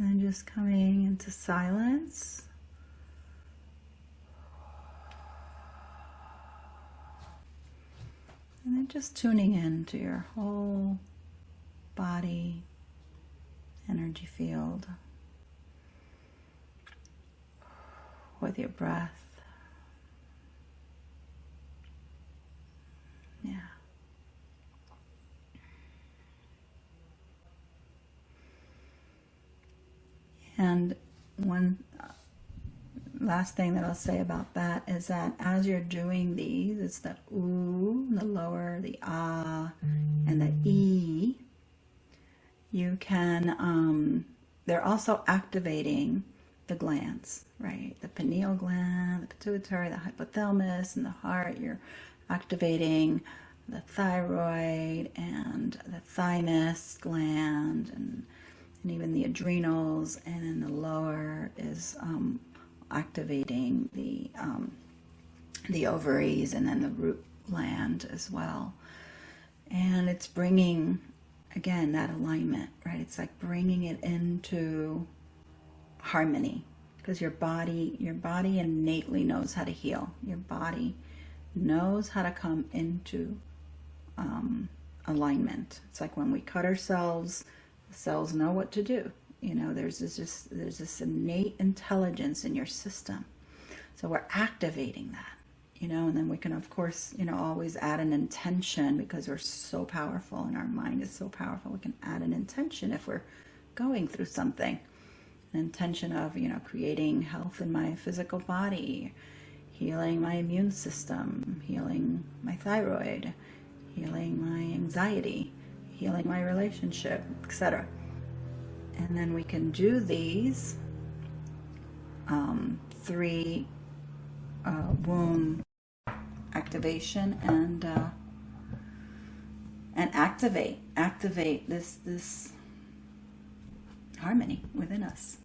And just coming into silence. And then just tuning in to your whole body energy field with your breath. Yeah. And one last thing that I'll say about that is that as you're doing these, it's the ooh, the lower, the ah, and the e. You can, they're also activating the glands, right? The pineal gland, the pituitary, the hypothalamus, and the heart. You're activating the thyroid and the thymus gland, and even the adrenals, and then the lower is activating the ovaries, and then the root gland as well. And it's bringing, again, that alignment, right? It's like bringing it into harmony, because your body innately knows how to heal. Your body knows how to come into alignment. It's like when we cut ourselves, the cells know what to do. You know, there's this innate intelligence in your system. So we're activating that, and then we can, of course, always add an intention, because we're so powerful and our mind is so powerful. We can add an intention if we're going through something, an intention of, creating health in my physical body, healing my immune system, healing my thyroid, healing my anxiety, healing my relationship, etc. And then we can do these 3 womb activation and activate this harmony within us,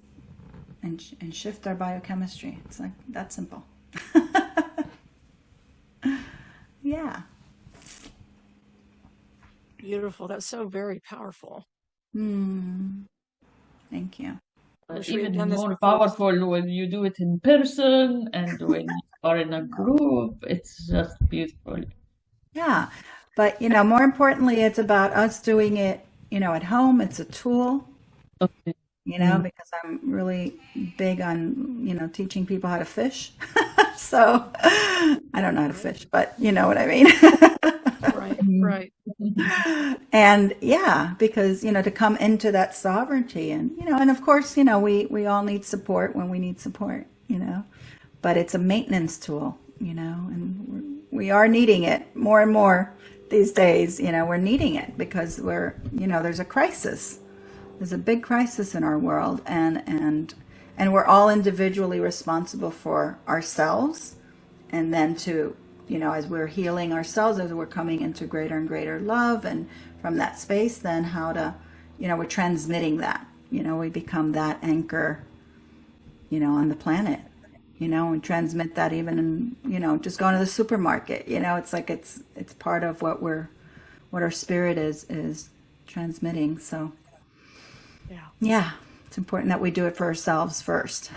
and shift our biochemistry. It's like that simple. Yeah. Beautiful. That's so very powerful. Thank you. Even more powerful when you do it in person and when you are in a group. It's just beautiful. Yeah. But, more importantly, it's about us doing it, at home. It's a tool, Okay. because I'm really big on, teaching people how to fish. So I don't know how to fish, but you know what I mean? Right. And yeah, because, to come into that sovereignty and, and of course, we all need support when we need support, but it's a maintenance tool, and we are needing it more and more these days. We're needing it because there's a crisis. There's a big crisis in our world, and we're all individually responsible for ourselves, and then to, as we're healing ourselves, as we're coming into greater and greater love, and from that space, then how to, we're transmitting that, we become that anchor, on the planet, and transmit that even in, just going to the supermarket, it's like, it's part of what our spirit is transmitting. So yeah, it's important that we do it for ourselves first.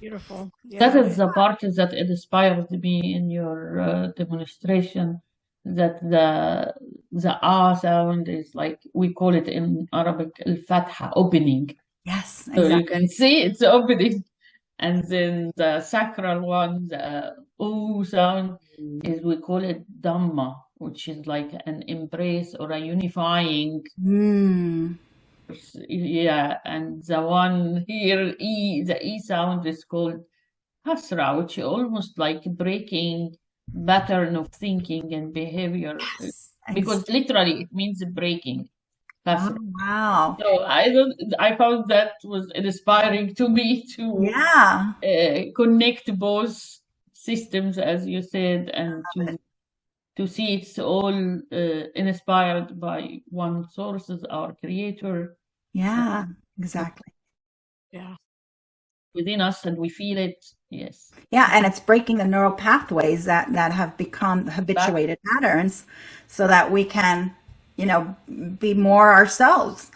Beautiful. Yeah. That is the part that inspired me in your demonstration, that the ah sound is like, we call it in Arabic al-fatha, opening. Yes, So exactly. you can see it's opening. And then the sacral one, the oo sound, is, we call it dhamma, which is like an embrace or a unifying. Yeah, and the one here, the E sound, is called hasra, which is almost like breaking pattern of thinking and behavior. Yes, Because literally it means breaking. Oh, wow. So I found that was inspiring to me to connect both systems, as you said, and to see it's all inspired by one source, our creator. Yeah, exactly. Yeah. Within us, and we feel it. Yes. Yeah, and it's breaking the neural pathways that have become habituated patterns, so that we can, be more ourselves,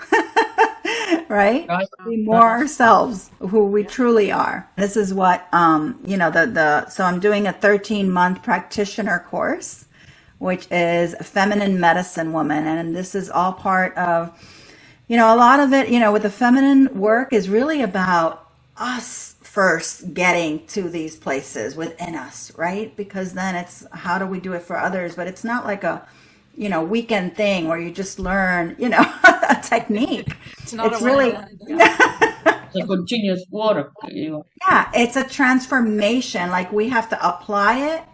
right? Be more ourselves, who we truly are. This is what, so I'm doing a 13-month practitioner course, which is a feminine medicine woman. And this is all part of, a lot of it, with the feminine work is really about us first getting to these places within us, right? Because then it's, how do we do it for others? But it's not like a, weekend thing where you just learn, a technique. It's really it's a continuous work. Yeah, it's a transformation. Like, we have to apply it,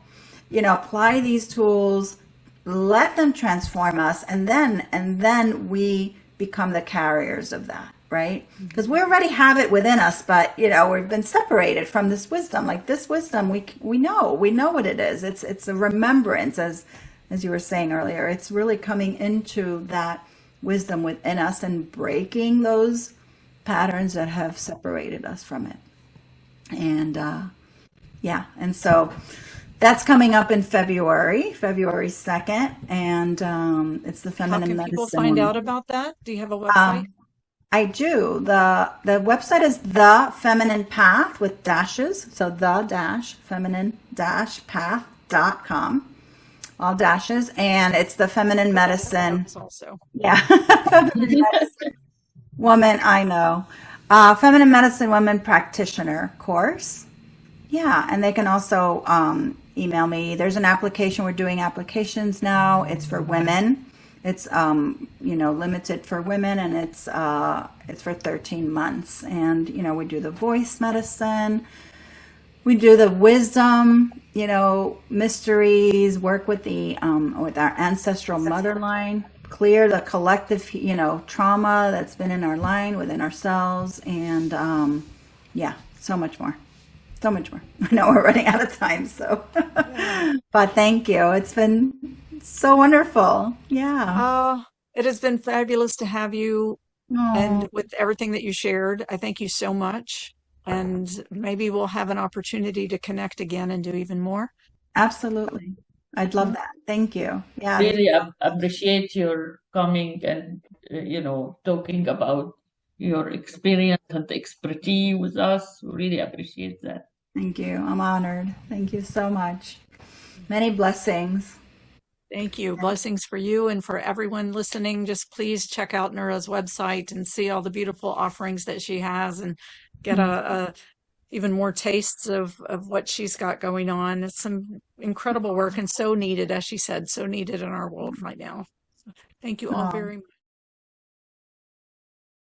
apply these tools, let them transform us, and then we become the carriers of that, right? Because we already have it within us, but we've been separated from this wisdom. Like, this wisdom, we know what it is. It's a remembrance, as you were saying earlier. It's really coming into that wisdom within us and breaking those patterns that have separated us from it. And and so that's coming up in February 2nd, and it's the feminine medicine. How can people find out about that? Do you have a website? I do. The website is The Feminine Path with dashes, so the-feminine-path.com. All dashes, and it's the feminine medicine. Also. Yeah, feminine medicine woman. I know, feminine medicine woman practitioner course, Yeah, and they can also email me. There's an application. We're doing applications now. It's for women. It's limited for women, and it's for 13 months. And we do the voice medicine. We do the wisdom, mysteries. Work with the with our ancestral mother line. Clear the collective, trauma that's been in our line within ourselves, and yeah, so much more. So much more. I know we're running out of time, so. But thank you. It's been so wonderful. Yeah. It has been fabulous to have you, Oh, and with everything that you shared, I thank you so much. And maybe we'll have an opportunity to connect again and do even more. absolutely. I'd love that. Thank you. Yeah. Really appreciate your coming and talking about your experience and expertise with us. Really appreciate that. Thank you. I'm honored. Thank you so much. Many blessings. Thank you. Blessings for you and for everyone listening. Just please check out Nura's website and see all the beautiful offerings that she has and get a even more tastes of what she's got going on. It's some incredible work and so needed, as she said, so needed in our world right now. So thank you all Oh, very much.